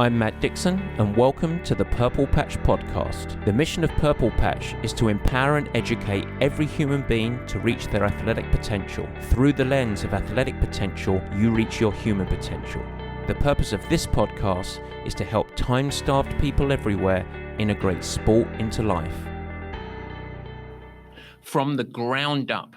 I'm Matt Dixon, and welcome to the Purple Patch Podcast. The mission of Purple Patch is to empower and educate every human being to reach their athletic potential. Through the lens of athletic potential, you reach your human potential. The purpose of this podcast is to help time-starved people everywhere integrate sport into life. From the ground up,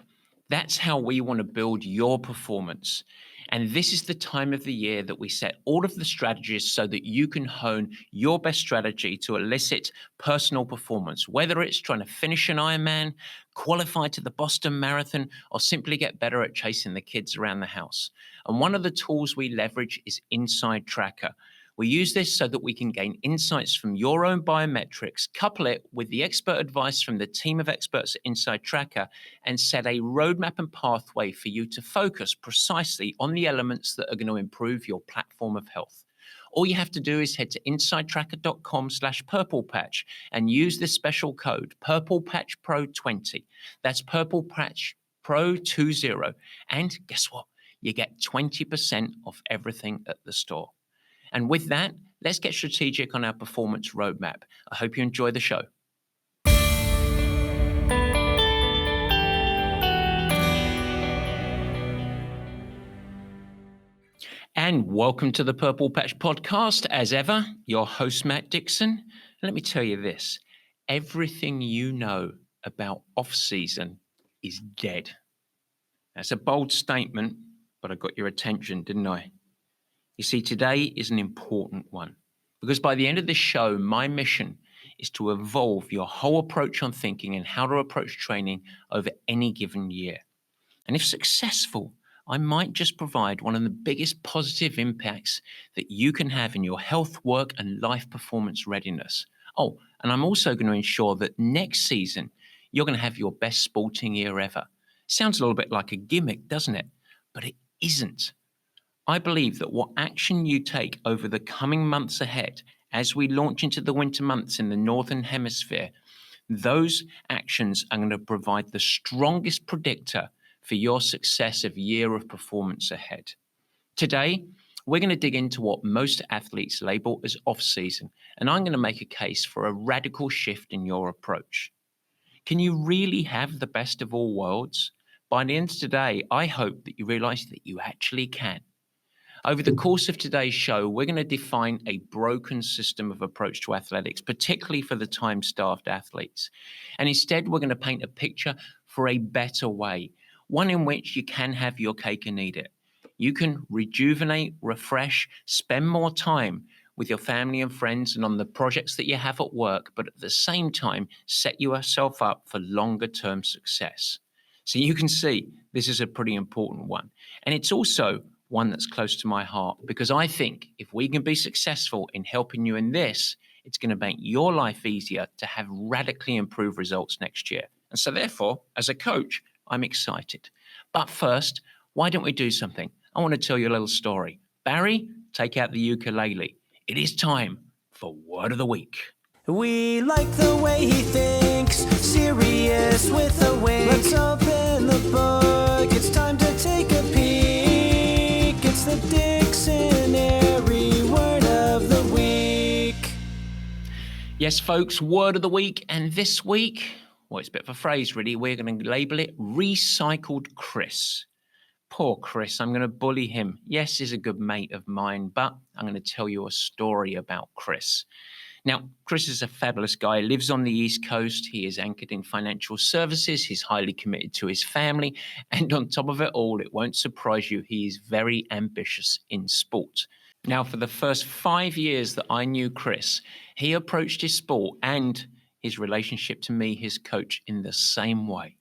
that's how we want to build your performance. And this is the time of the year that we set all of the strategies so that you can hone your best strategy to elicit personal performance, whether it's trying to finish an Ironman, qualify to the Boston Marathon, or simply get better at chasing the kids around the house. And one of the tools we leverage is Inside Tracker. We use this so that we can gain insights from your own biometrics, couple it with the expert advice from the team of experts at Inside Tracker, and set a roadmap and pathway for you to focus precisely on the elements that are going to improve your platform of health. All you have to do is head to insidetracker.com/purplepatch and use this special code, purplepatchpro20. That's purplepatchpro20. And guess what? You get 20% off everything at the store. And with that, let's get strategic on our performance roadmap. I hope you enjoy the show. And welcome to the Purple Patch Podcast. As ever, your host, Matt Dixon. Let me tell you this, everything you know about off-season is dead. That's a bold statement, but I got your attention, didn't I? You see, today is an important one because by the end of this show, my mission is to evolve your whole approach on thinking and how to approach training over any given year. And if successful, I might just provide one of the biggest positive impacts that you can have in your health, work, and life performance readiness. Oh, and I'm also going to ensure that next season, you're going to have your best sporting year ever. Sounds a little bit like a gimmick, doesn't it? But it isn't. I believe that what action you take over the coming months ahead, as we launch into the winter months in the Northern Hemisphere, those actions are going to provide the strongest predictor for your success of year of performance ahead. Today, we're going to dig into what most athletes label as off-season, and I'm going to make a case for a radical shift in your approach. Can you really have the best of all worlds? By the end of today, I hope that you realize that you actually can. Over the course of today's show, we're going to define a broken system of approach to athletics, particularly for the time-starved athletes. And instead, we're going to paint a picture for a better way, one in which you can have your cake and eat it. You can rejuvenate, refresh, spend more time with your family and friends and on the projects that you have at work, but at the same time, set yourself up for longer-term success. So you can see this is a pretty important one. And it's also one that's close to my heart, because I think if we can be successful in helping you in this, it's going to make your life easier to have radically improved results next year. And so therefore, as a coach, I'm excited. But first, why don't we do something? I want to tell you a little story. Barry, take out the ukulele. It is time for Word of the Week. We like the way he thinks, serious with a wink. Let's open the book, it's time to take a peek. It's the Dictionary Word of the Week. Yes, folks, Word of the Week. And this week, well, it's a bit of a phrase, really. We're going to label it Recycled Chris. Poor Chris, I'm going to bully him. Yes, he's a good mate of mine, but I'm going to tell you a story about Chris. Now, Chris is a fabulous guy, lives on the East Coast. He is anchored in financial services. He's highly committed to his family. And on top of it all, it won't surprise you, he is very ambitious in sport. Now, for the first 5 years that I knew Chris, he approached his sport and his relationship to me, his coach, in the same way.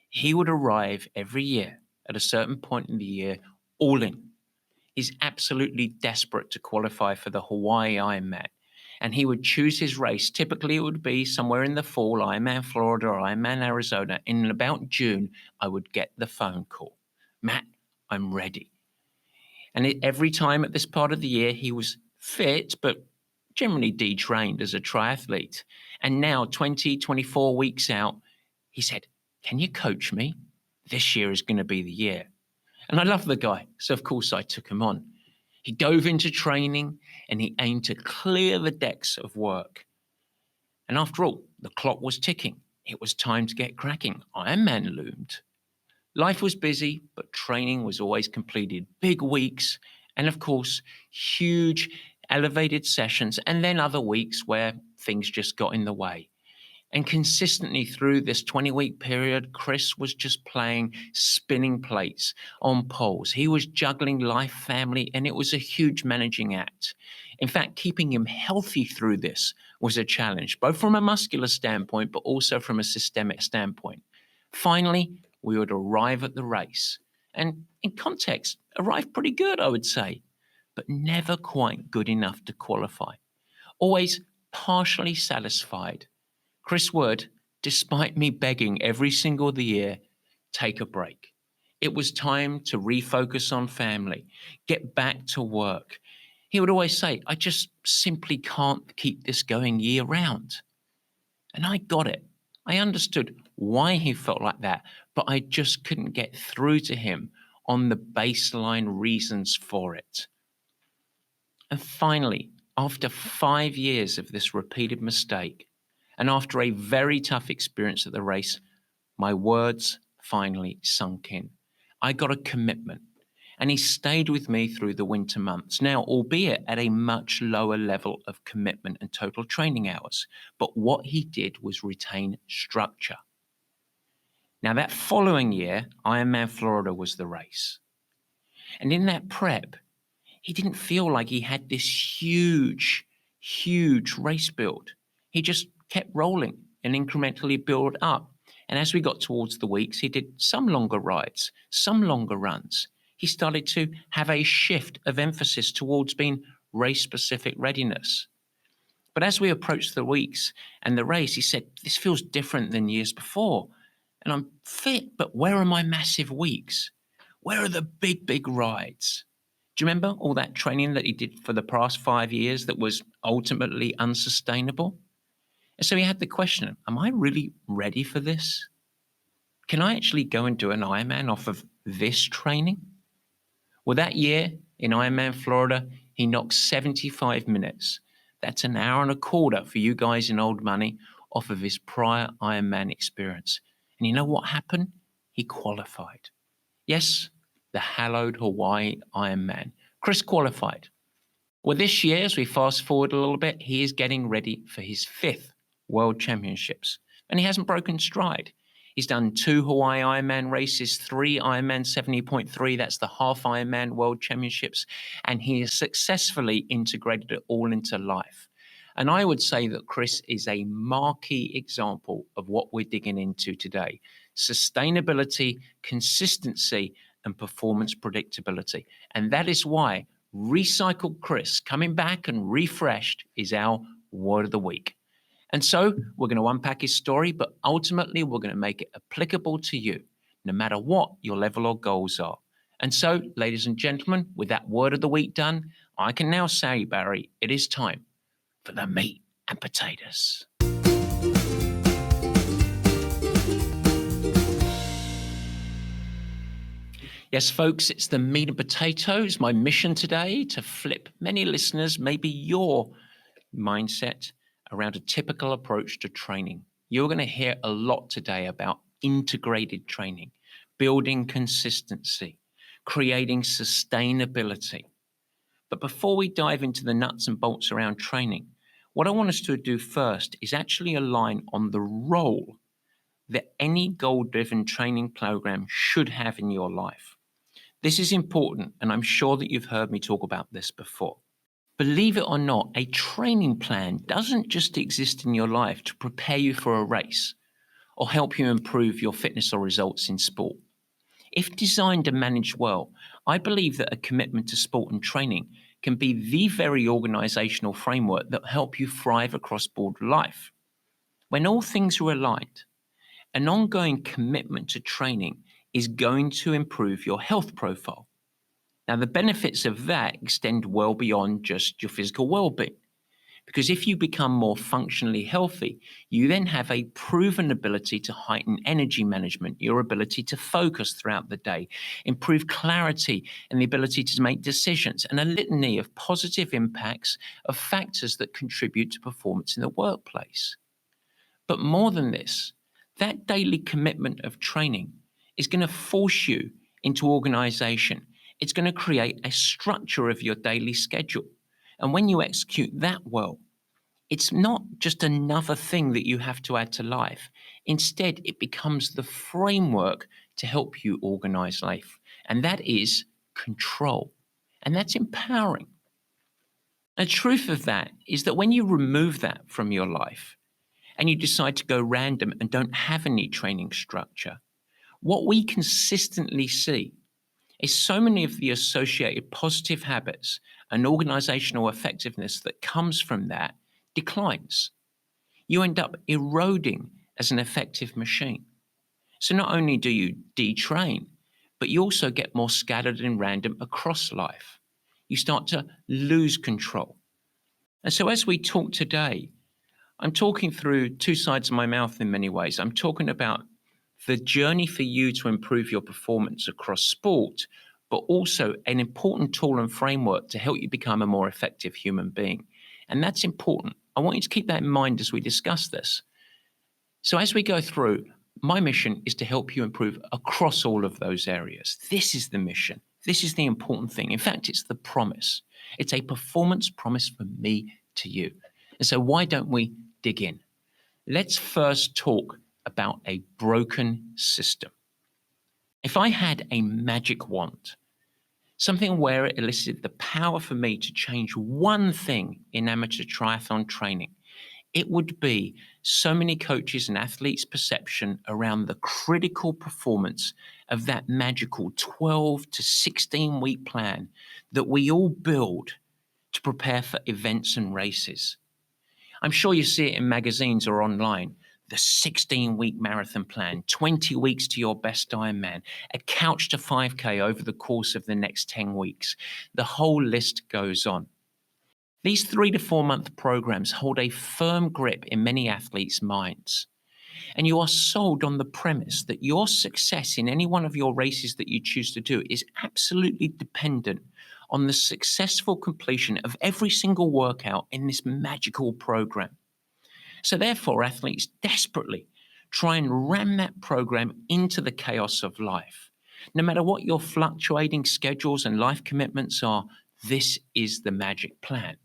He would arrive every year at a certain point in the year, all in. He's absolutely desperate to qualify for the Hawaii Ironman. And he would choose his race. Typically, it would be somewhere in the fall, Ironman Florida or Ironman Arizona. In about June, I would get the phone call. Matt, I'm ready. And every time at this part of the year, he was fit, but generally detrained as a triathlete. And now, 24 weeks out, he said, can you coach me? This year is going to be the year. And I love the guy. So, of course, I took him on. He dove into training and he aimed to clear the decks of work. And after all, the clock was ticking. It was time to get cracking. Ironman loomed. Life was busy, but training was always completed. Big weeks, and of course, huge elevated sessions, and then other weeks where things just got in the way. And consistently through this 20-week period, Chris was just playing spinning plates on poles. He was juggling life, family, and it was a huge managing act. In fact, keeping him healthy through this was a challenge, both from a muscular standpoint, but also from a systemic standpoint. Finally, we would arrive at the race. And in context, arrived pretty good, I would say, but never quite good enough to qualify. Always partially satisfied. Chris would, despite me begging every single year, take a break. It was time to refocus on family, get back to work. He would always say, I just simply can't keep this going year round. And I got it. I understood why he felt like that, but I just couldn't get through to him on the baseline reasons for it. And finally, after 5 years of this repeated mistake, and after a very tough experience at the race, my words finally sunk in. I got a commitment, and he stayed with me through the winter months. Now, albeit at a much lower level of commitment and total training hours, but what he did was retain structure. Now, that following year, Ironman Florida was the race. And in that prep, he didn't feel like he had this huge race build. He just kept rolling and incrementally built up. And as we got towards the weeks, he did some longer rides, some longer runs. He started to have a shift of emphasis towards being race-specific readiness. But as we approached the weeks and the race, he said, this feels different than years before. And I'm fit, but where are my massive weeks? Where are the big rides? Do you remember all that training that he did for the past 5 years that was ultimately unsustainable? And so he had the question, am I really ready for this? Can I actually go and do an Ironman off of this training? Well, that year in Ironman Florida, he knocked 75 minutes. That's an hour and a quarter for you guys in old money off of his prior Ironman experience. And you know what happened? He qualified. Yes, the hallowed Hawaii Ironman. Chris qualified. Well, this year, as we fast forward a little bit, he is getting ready for his 5th World Championships. And he hasn't broken stride. He's done 2 Hawaii Ironman races, 3 Ironman 70.3, that's the half Ironman World Championships, and he has successfully integrated it all into life. And I would say that Chris is a marquee example of what we're digging into today. Sustainability, consistency, and performance predictability. And that is why Recycled Chris, coming back and refreshed, is our word of the week. And so we're going to unpack his story, but ultimately we're going to make it applicable to you, no matter what your level or goals are. And so, ladies and gentlemen, with that word of the week done, I can now say, Barry, it is time for the meat and potatoes. Yes, folks, it's the meat and potatoes. My mission today to flip many listeners, maybe your mindset around a typical approach to training. You're going to hear a lot today about integrated training, building consistency, creating sustainability. But before we dive into the nuts and bolts around training, what I want us to do first is actually align on the role that any goal-driven training program should have in your life. This is important, and I'm sure that you've heard me talk about this before. Believe it or not, a training plan doesn't just exist in your life to prepare you for a race or help you improve your fitness or results in sport. If designed and managed well, I believe that a commitment to sport and training can be the very organizational framework that help you thrive across board life. When all things are aligned, an ongoing commitment to training is going to improve your health profile. Now, the benefits of that extend well beyond just your physical well-being, Because if you become more functionally healthy, you then have a proven ability to heighten energy management, your ability to focus throughout the day, improve clarity and the ability to make decisions, and a litany of positive impacts of factors that contribute to performance in the workplace. But more than this, that daily commitment of training is going to force you into organization. It's going to create a structure of your daily schedule. And when you execute that well, it's not just another thing that you have to add to life. Instead, it becomes the framework to help you organize life. And that is control. And that's empowering. The truth of that is that when you remove that from your life and you decide to go random and don't have any training structure, what we consistently see is so many of the associated positive habits and organizational effectiveness that comes from that declines. You end up eroding as an effective machine. So not only do you detrain, but you also get more scattered and random across life. You start to lose control. And so as we talk today, I'm talking through two sides of my mouth in many ways. I'm talking about the journey for you to improve your performance across sport, but also an important tool and framework to help you become a more effective human being. And that's important. I want you to keep that in mind as we discuss this. So as we go through, my mission is to help you improve across all of those areas. This is the mission. This is the important thing. In fact, it's the promise. It's a performance promise from me to you. And so why don't we dig in? Let's first talk about a broken system. If I had a magic wand, something where it elicited the power for me to change one thing in amateur triathlon training, it would be so many coaches and athletes' perception around the critical performance of that magical 12 to 16 week plan that we all build to prepare for events and races. I'm sure you see it in magazines or online. The 16-week marathon plan, 20 weeks to your best Ironman, a couch to 5K over the course of the next 10 weeks. The whole list goes on. These 3 to 4 month programs hold a firm grip in many athletes' minds. And you are sold on the premise that your success in any one of your races that you choose to do is absolutely dependent on the successful completion of every single workout in this magical program. So therefore, athletes desperately try and ram that program into the chaos of life. No matter what your fluctuating schedules and life commitments are, this is the magic plan.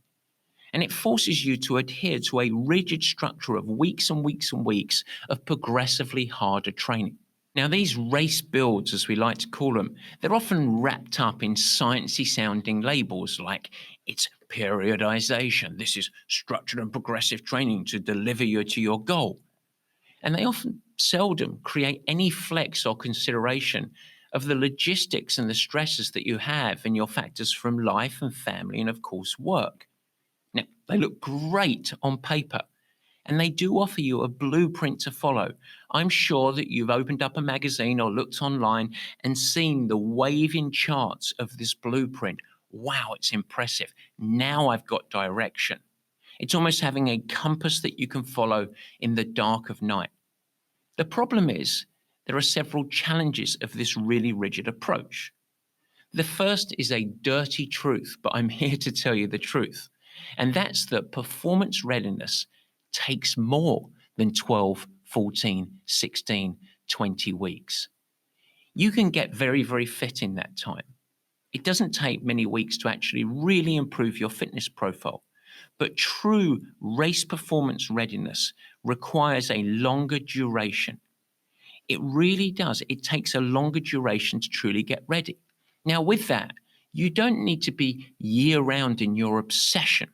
And it forces you to adhere to a rigid structure of weeks and weeks and weeks of progressively harder training. Now, these race builds, as we like to call them, they're often wrapped up in sciencey sounding labels like it's periodization. This is structured and progressive training to deliver you to your goal. And they often seldom create any flex or consideration of the logistics and the stresses that you have and your factors from life and family and, of course, work. Now, they look great on paper, and they do offer you a blueprint to follow. I'm sure that you've opened up a magazine or looked online and seen the waving charts of this blueprint. Wow, it's impressive. Now I've got direction. It's almost having a compass that you can follow in the dark of night. The problem is there are several challenges of this really rigid approach. The first is a dirty truth, but I'm here to tell you the truth. And that's that performance readiness takes more than 12, 14, 16, 20 weeks. You can get very, very fit in that time. It doesn't take many weeks to actually really improve your fitness profile. But true race performance readiness requires a longer duration. It really does. It takes a longer duration to truly get ready. Now, with that, you don't need to be year-round in your obsession.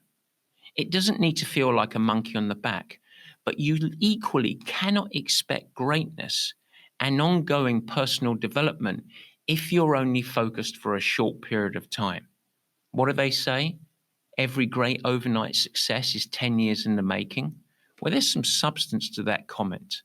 It doesn't need to feel like a monkey on the back, but you equally cannot expect greatness and ongoing personal development if you're only focused for a short period of time. What do they say? Every great overnight success is 10 years in the making. Well, there's some substance to that comment.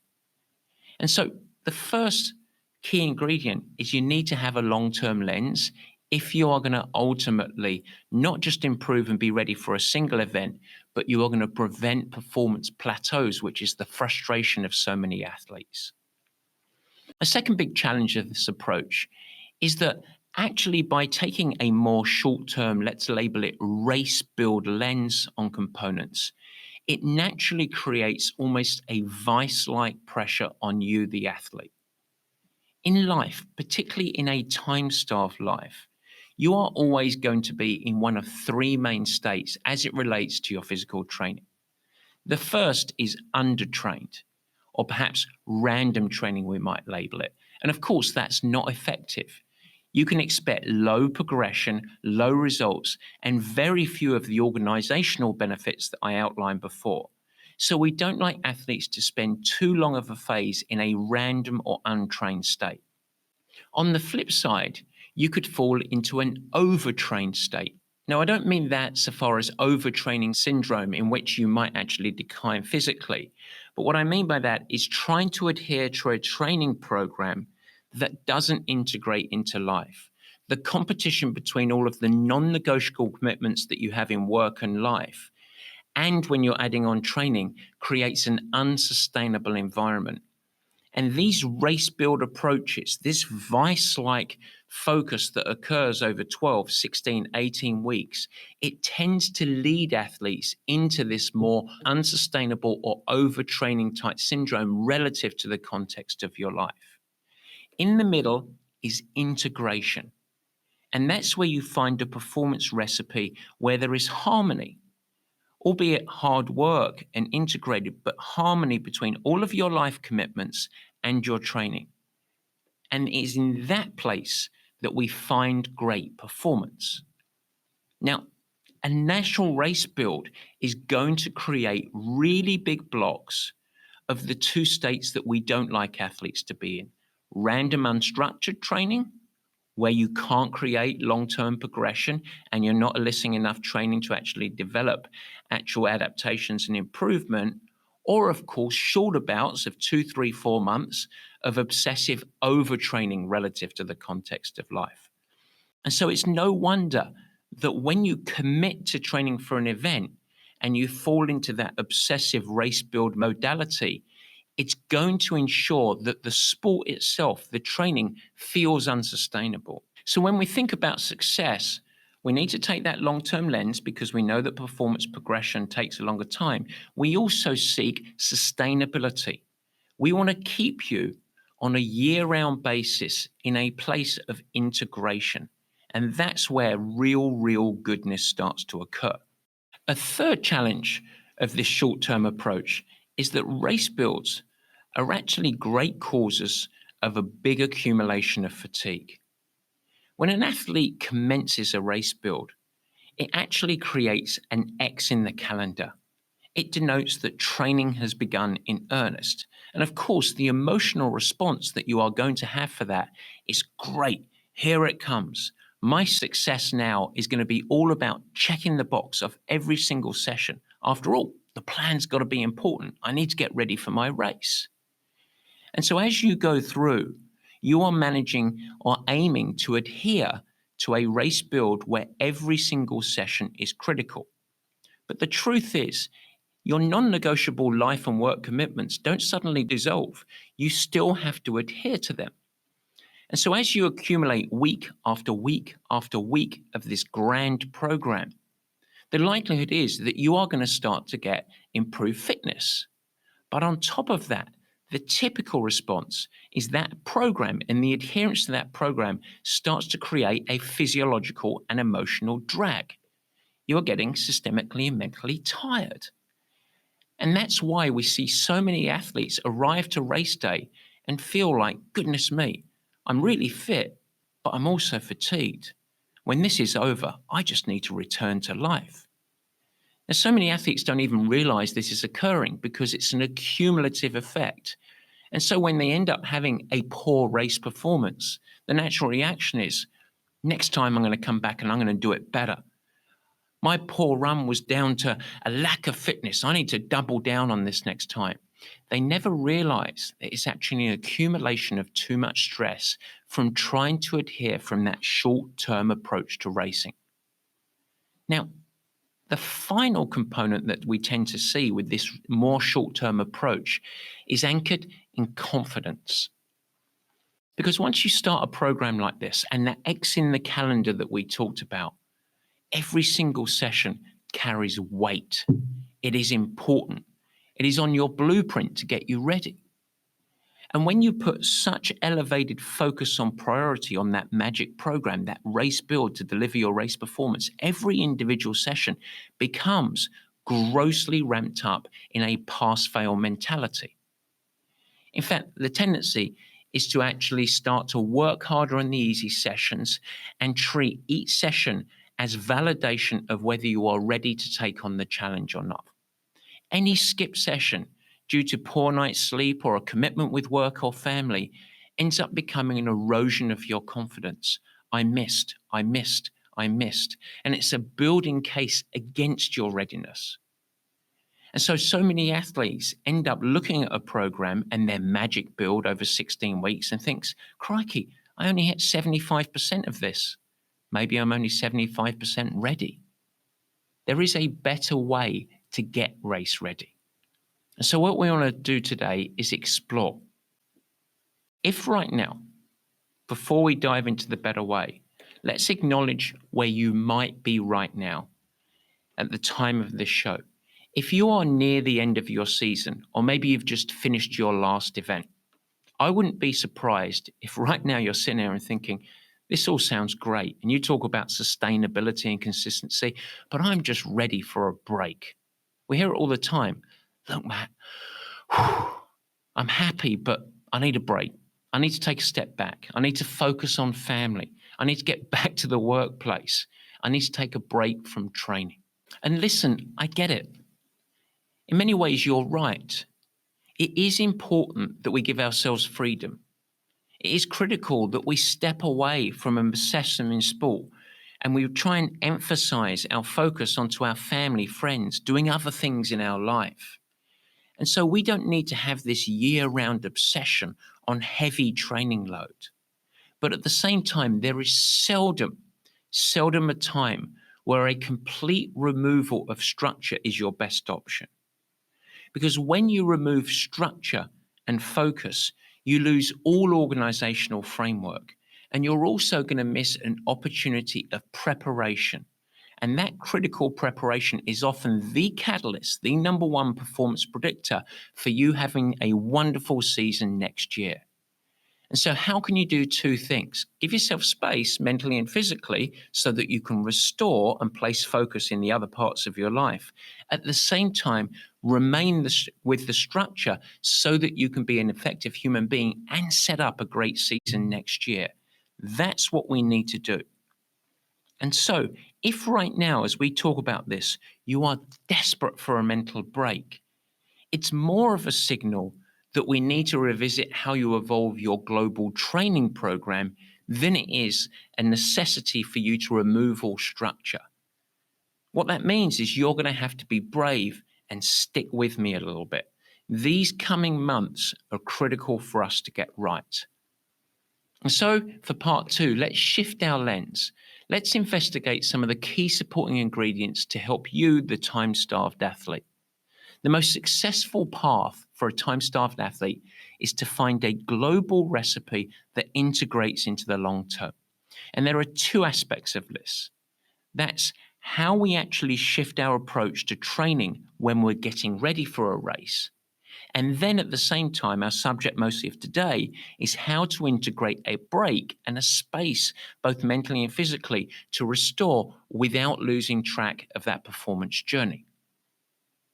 And so the first key ingredient is you need to have a long-term lens if you are going to ultimately not just improve and be ready for a single event, but you are going to prevent performance plateaus, which is the frustration of so many athletes. A second big challenge of this approach is that actually by taking a more short-term, let's label it race build lens on components, it naturally creates almost a vice-like pressure on you, the athlete. In life, particularly in a time-starved life, you are always going to be in one of three main states as it relates to your physical training. The first is undertrained, or perhaps random training, we might label it. And of course, that's not effective. You can expect low progression, low results, and very few of the organizational benefits that I outlined before. So we don't like athletes to spend too long of a phase in a random or untrained state. On the flip side, you could fall into an overtrained state. Now, I don't mean that so far as overtraining syndrome, in which you might actually decline physically. But what I mean by that is trying to adhere to a training program that doesn't integrate into life. The competition between all of the non-negotiable commitments that you have in work and life, and when you're adding on training, creates an unsustainable environment. And these race build approaches, this vice-like focus that occurs over 12, 16, 18 weeks, it tends to lead athletes into this more unsustainable or overtraining type syndrome relative to the context of your life. In the middle is integration. And that's where you find a performance recipe where there is harmony, albeit hard work and integrated, but harmony between all of your life commitments and your training. And it is in that place that we find great performance. Now, a national race build is going to create really big blocks of the two states that we don't like athletes to be in: random unstructured training, where you can't create long-term progression and you're not eliciting enough training to actually develop actual adaptations and improvement, or of course, shorter bouts of 2, 3, 4 months of obsessive overtraining relative to the context of life. And so it's no wonder that when you commit to training for an event and you fall into that obsessive race build modality, it's going to ensure that the sport itself, the training, feels unsustainable. So when we think about success, we need to take that long-term lens because we know that performance progression takes a longer time. We also seek sustainability. We want to keep you on a year-round basis in a place of integration. And that's where real goodness starts to occur. A third challenge of this short-term approach is that race builds are actually great causes of a big accumulation of fatigue. When an athlete commences a race build, it actually creates an X in the calendar. It denotes that training has begun in earnest. And of course, the emotional response that you are going to have for that is great. Here it comes. My success now is going to be all about checking the box of every single session. After all, the plan's got to be important. I need to get ready for my race. And so as you go through, you are managing or aiming to adhere to a race build where every single session is critical. But the truth is, your non-negotiable life and work commitments don't suddenly dissolve. You still have to adhere to them. And so as you accumulate week after week after week of this grand program, the likelihood is that you are going to start to get improved fitness. But on top of that, the typical response is that program and the adherence to that program starts to create a physiological and emotional drag. You are getting systemically and mentally tired. And that's why we see so many athletes arrive to race day and feel like, goodness me, I'm really fit, but I'm also fatigued. When this is over, I just need to return to life. Now, so many athletes don't even realize this is occurring because it's an accumulative effect. And so when they end up having a poor race performance, the natural reaction is, next time I'm going to come back and I'm going to do it better. My poor run was down to a lack of fitness. I need to double down on this next time. They never realize that it's actually an accumulation of too much stress from trying to adhere from that short-term approach to racing. Now, the final component that we tend to see with this more short-term approach is anchored in confidence. Because once you start a program like this and that X in the calendar that we talked about, every single session carries weight. It is important. It is on your blueprint to get you ready. And when you put such elevated focus on priority on that magic program, that race build to deliver your race performance, every individual session becomes grossly ramped up in a pass-fail mentality. In fact, the tendency is to actually start to work harder on the easy sessions and treat each session as validation of whether you are ready to take on the challenge or not. Any skip session due to poor night's sleep or a commitment with work or family ends up becoming an erosion of your confidence. I missed. And it's a building case against your readiness. And so many athletes end up looking at a program and their magic build over 16 weeks and thinks, crikey, I only hit 75% of this. Maybe I'm only 75% ready. There is a better way to get race ready. And so what we want to do today is explore. If right now, before we dive into the better way, let's acknowledge where you might be right now at the time of this show. If you are near the end of your season, or maybe you've just finished your last event, I wouldn't be surprised if right now you're sitting there and thinking, this all sounds great. And you talk about sustainability and consistency, but I'm just ready for a break. We hear it all the time. Look, Matt, I'm happy, but I need a break. I need to take a step back. I need to focus on family. I need to get back to the workplace. I need to take a break from training. And listen, I get it. In many ways, you're right. It is important that we give ourselves freedom. It is critical that we step away from obsession in sport and we try and emphasize our focus onto our family, friends, doing other things in our life. And so we don't need to have this year-round obsession on heavy training load. But at the same time, there is seldom a time where a complete removal of structure is your best option. Because when you remove structure and focus, you lose all organizational framework, and you're also going to miss an opportunity of preparation. And that critical preparation is often the catalyst, the number one performance predictor for you having a wonderful season next year. And so how can you do two things? Give yourself space mentally and physically so that you can restore and place focus in the other parts of your life. At the same time, remain with the structure so that you can be an effective human being and set up a great season next year. That's what we need to do. And so if right now, as we talk about this, you are desperate for a mental break, it's more of a signal that we need to revisit how you evolve your global training program than it is a necessity for you to remove all structure. What that means is you're going to have to be brave and stick with me a little bit. These coming months are critical for us to get right. And so for part two, let's shift our lens. Let's investigate some of the key supporting ingredients to help you, the time-starved athlete. The most successful path for a time-starved athlete is to find a global recipe that integrates into the long term. And there are two aspects of this. That's how we actually shift our approach to training when we're getting ready for a race. And then at the same time, our subject mostly of today is how to integrate a break and a space, both mentally and physically, to restore without losing track of that performance journey.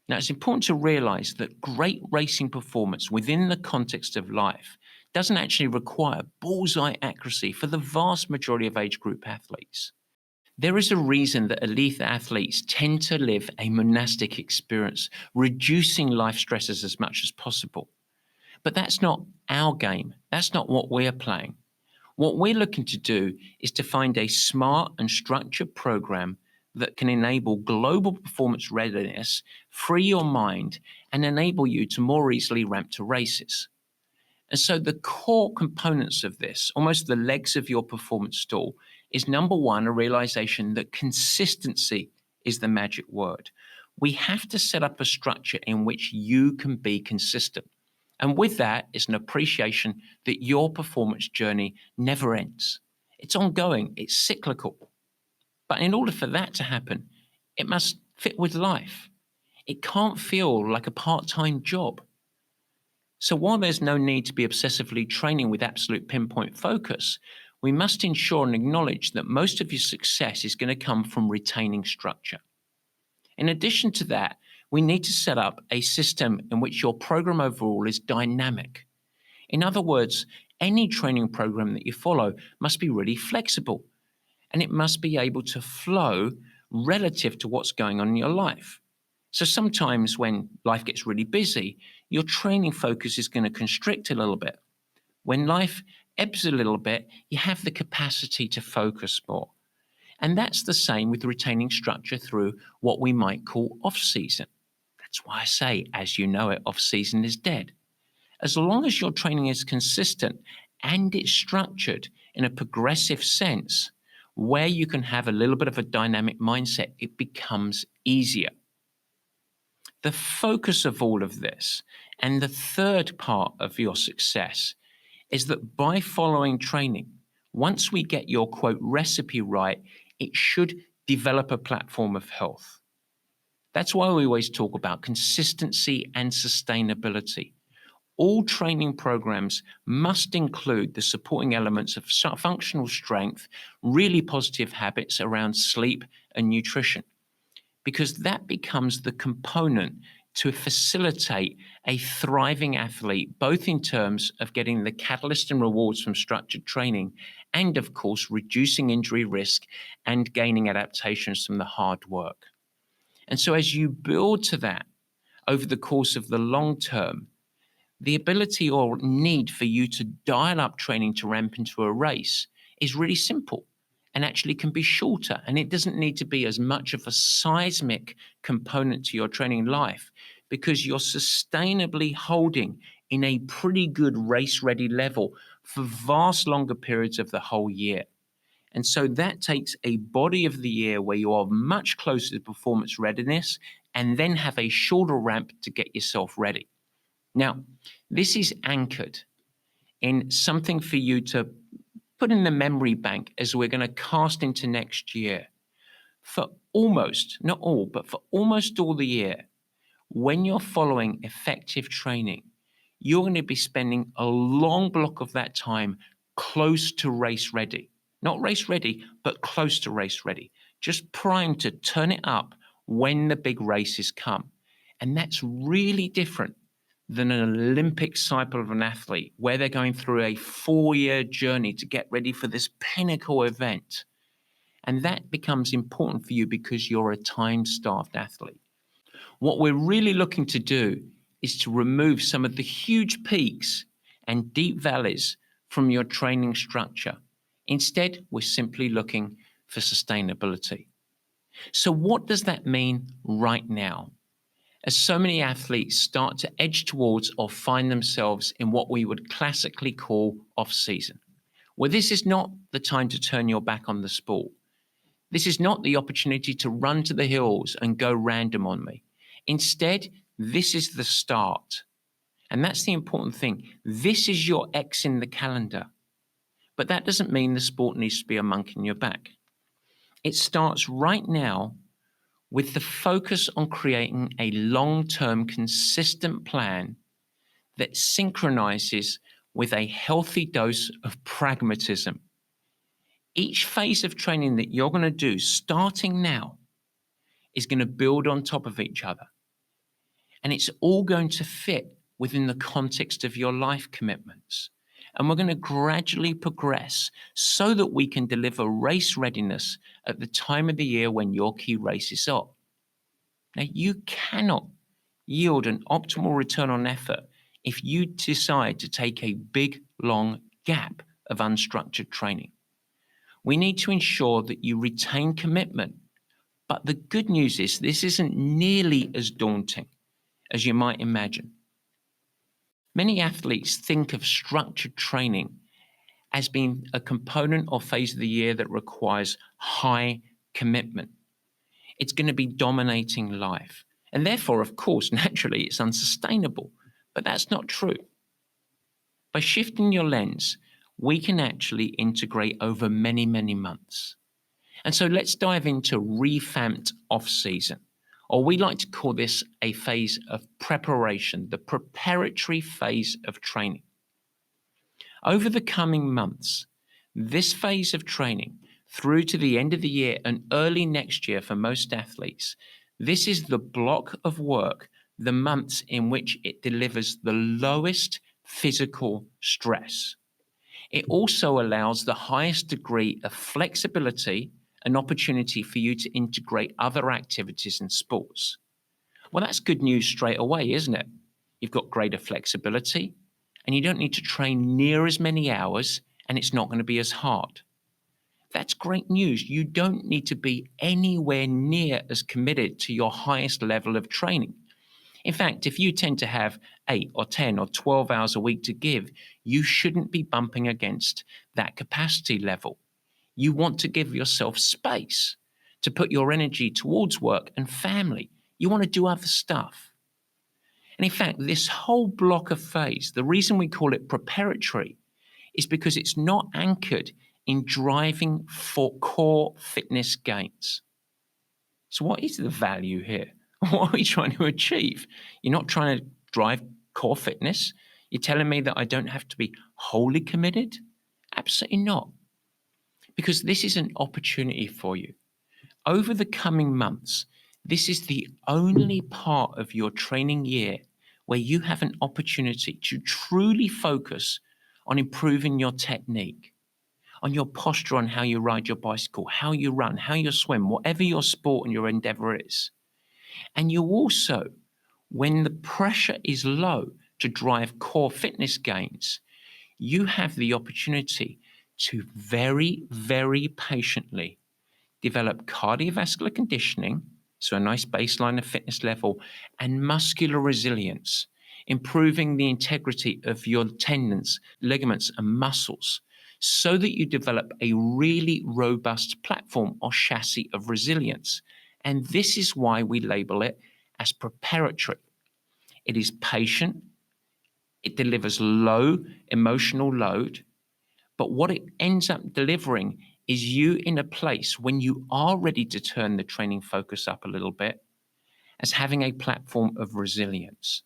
Now, it's important to realize that great racing performance within the context of life doesn't actually require bullseye accuracy for the vast majority of age group athletes. There is a reason that elite athletes tend to live a monastic experience, reducing life stresses as much as possible. But that's not our game. That's not what we're playing. What we're looking to do is to find a smart and structured program that can enable global performance readiness, free your mind, and enable you to more easily ramp to races. And so the core components of this, almost the legs of your performance stool, is number one, a realization that consistency is the magic word. We have to set up a structure in which you can be consistent. And with that is an appreciation that your performance journey never ends. It's ongoing, it's cyclical. But in order for that to happen, it must fit with life. It can't feel like a part-time job. So while there's no need to be obsessively training with absolute pinpoint focus, we must ensure and acknowledge that most of your success is going to come from retaining structure. In addition to that, we need to set up a system in which your program overall is dynamic. In other words, any training program that you follow must be really flexible, and it must be able to flow relative to what's going on in your life. So sometimes when life gets really busy, your training focus is going to constrict a little bit. When life ebbs a little bit, you have the capacity to focus more. And that's the same with retaining structure through what we might call off-season. That's why I say, as you know it, off-season is dead. As long as your training is consistent and it's structured in a progressive sense, where you can have a little bit of a dynamic mindset, it becomes easier. The focus of all of this, and the third part of your success, is that by following training, once we get your quote recipe right, it should develop a platform of health. That's why we always talk about consistency and sustainability. All training programs must include the supporting elements of functional strength, really positive habits around sleep and nutrition, because that becomes the component to facilitate a thriving athlete, both in terms of getting the catalyst and rewards from structured training, and of course, reducing injury risk and gaining adaptations from the hard work. And so as you build to that over the course of the long term, the ability or need for you to dial up training to ramp into a race is really simple and actually can be shorter. And it doesn't need to be as much of a seismic component to your training life, because you're sustainably holding in a pretty good race-ready level for vast longer periods of the whole year. And so that takes a body of the year where you are much closer to performance readiness and then have a shorter ramp to get yourself ready. Now, this is anchored in something for you to put in the memory bank as we're going to cast into next year. For almost, not all, but for almost all the year, when you're following effective training, you're going to be spending a long block of that time close to race ready. Not race ready, but close to race ready. Just primed to turn it up when the big races come. And that's really different than an Olympic cycle of an athlete where they're going through a 4-year journey to get ready for this pinnacle event. And that becomes important for you because you're a time-starved athlete. What we're really looking to do is to remove some of the huge peaks and deep valleys from your training structure. Instead, we're simply looking for sustainability. So what does that mean right now? As so many athletes start to edge towards or find themselves in what we would classically call off-season, where this is not the time to turn your back on the sport. This is not the opportunity to run to the hills and go random on me. Instead, this is the start. And that's the important thing. This is your X in the calendar. But that doesn't mean the sport needs to be a monk in your back. It starts right now with the focus on creating a long-term consistent plan that synchronizes with a healthy dose of pragmatism. Each phase of training that you're going to do starting now is going to build on top of each other. And it's all going to fit within the context of your life commitments. And we're going to gradually progress so that we can deliver race readiness at the time of the year when your key race is up. Now, you cannot yield an optimal return on effort if you decide to take a big, long gap of unstructured training. We need to ensure that you retain commitment. But the good news is this isn't nearly as daunting as you might imagine. Many athletes think of structured training as being a component or phase of the year that requires high commitment. It's going to be dominating life. And therefore, of course, naturally, it's unsustainable. But that's not true. By shifting your lens, we can actually integrate over many, many months. And so let's dive into revamped off-season, or we like to call this a phase of preparation, the preparatory phase of training. Over the coming months, this phase of training through to the end of the year and early next year for most athletes, this is the block of work, the months in which it delivers the lowest physical stress. It also allows the highest degree of flexibility and opportunity for you to integrate other activities and sports. Well, that's good news straight away, isn't it? You've got greater flexibility and you don't need to train near as many hours and it's not going to be as hard. That's great news. You don't need to be anywhere near as committed to your highest level of training. In fact, if you tend to have 8 or 10 or 12 hours a week to give, you shouldn't be bumping against that capacity level. You want to give yourself space to put your energy towards work and family. You want to do other stuff. And in fact, this whole block of phase, the reason we call it preparatory is because it's not anchored in driving for core fitness gains. So what is the value here? What are we trying to achieve? You're not trying to drive core fitness. You're telling me that I don't have to be wholly committed? Absolutely not. Because this is an opportunity for you. Over the coming months, this is the only part of your training year where you have an opportunity to truly focus on improving your technique, on your posture, on how you ride your bicycle, how you run, how you swim, whatever your sport and your endeavor is. And you also, when the pressure is low to drive core fitness gains, you have the opportunity to very, very patiently develop cardiovascular conditioning, so a nice baseline of fitness level, and muscular resilience, improving the integrity of your tendons, ligaments, and muscles, so that you develop a really robust platform or chassis of resilience. And this is why we label it as preparatory. It is patient, it delivers low emotional load, but what it ends up delivering is you in a place when you are ready to turn the training focus up a little bit as having a platform of resilience.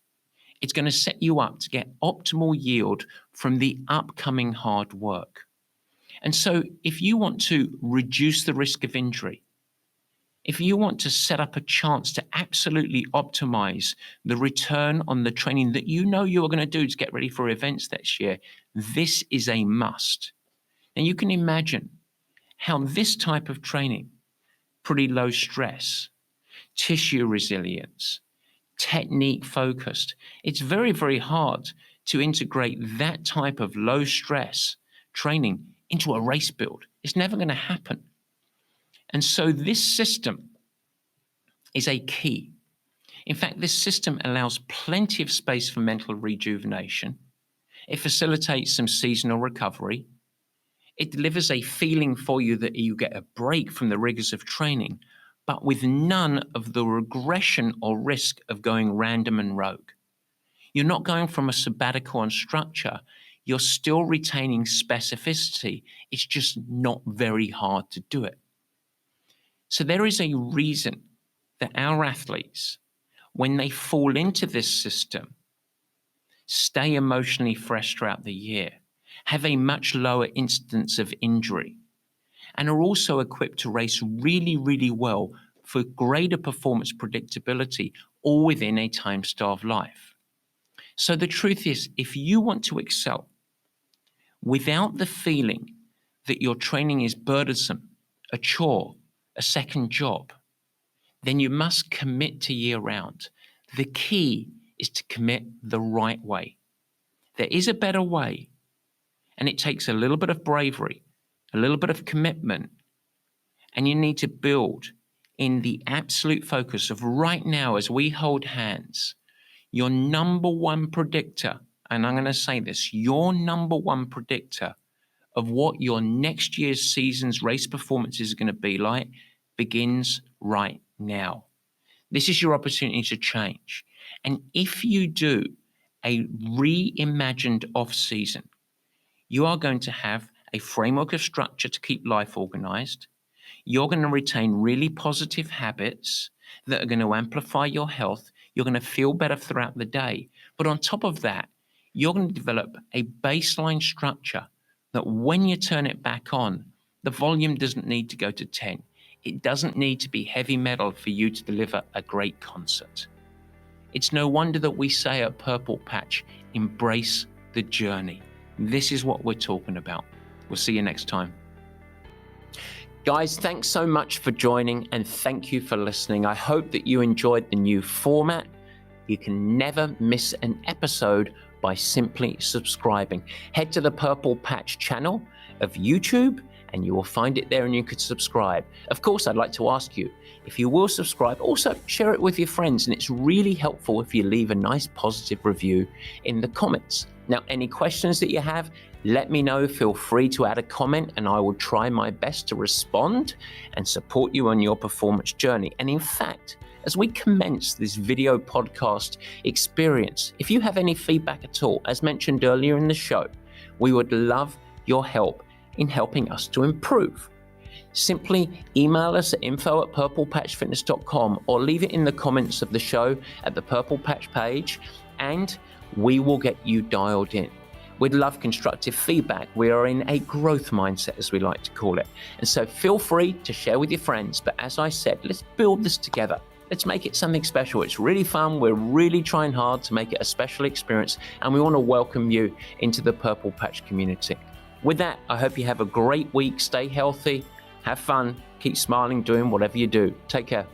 It's going to set you up to get optimal yield from the upcoming hard work. And so if you want to reduce the risk of injury, if you want to set up a chance to absolutely optimize the return on the training that you know you're going to do to get ready for events this year, this is a must. And you can imagine how this type of training, pretty low stress, tissue resilience, technique focused, it's very, very hard to integrate that type of low stress training into a race build. It's never going to happen. And so this system is a key. In fact, this system allows plenty of space for mental rejuvenation. It facilitates some seasonal recovery. It delivers a feeling for you that you get a break from the rigors of training, but with none of the regression or risk of going random and rogue. You're not going from a sabbatical on structure. You're still retaining specificity. It's just not very hard to do it. So there is a reason that our athletes, when they fall into this system, stay emotionally fresh throughout the year, have a much lower incidence of injury, and are also equipped to race really, really well for greater performance predictability, all within a time-starved life. So the truth is, if you want to excel without the feeling that your training is burdensome, a chore, a second job, then you must commit to year round. The key is to commit the right way. There is a better way, and it takes a little bit of bravery, a little bit of commitment, and you need to build in the absolute focus of right now as we hold hands, your number one predictor and I'm going to say this, your number one predictor of what your next year's season's race performance is going to be like begins right now. This is your opportunity to change. And if you do a reimagined off-season, you are going to have a framework of structure to keep life organized. You're going to retain really positive habits that are going to amplify your health. You're going to feel better throughout the day. But on top of that, you're going to develop a baseline structure that when you turn it back on, the volume doesn't need to go to 10. It doesn't need to be heavy metal for you to deliver a great concert. It's no wonder that we say at Purple Patch, embrace the journey. This is what we're talking about. We'll see you next time. Guys, thanks so much for joining and thank you for listening. I hope that you enjoyed the new format. You can never miss an episode by simply subscribing. Head to the Purple Patch channel of YouTube and you will find it there and you could subscribe. Of course, I'd like to ask you, if you will subscribe, also share it with your friends. And it's really helpful if you leave a nice positive review in the comments. Now, any questions that you have, let me know. Feel free to add a comment and I will try my best to respond and support you on your performance journey. And in fact, as we commence this video podcast experience, if you have any feedback at all, as mentioned earlier in the show, we would love your help in helping us to improve. Simply email us at info@purplepatchfitness.com or leave it in the comments of the show at the Purple Patch page and we will get you dialed in. We'd love constructive feedback. We are in a growth mindset, as we like to call it. And so feel free to share with your friends. But as I said, let's build this together. Let's make it something special. It's really fun. We're really trying hard to make it a special experience. And we want to welcome you into the Purple Patch community. With that, I hope you have a great week. Stay healthy, have fun, keep smiling, doing whatever you do. Take care.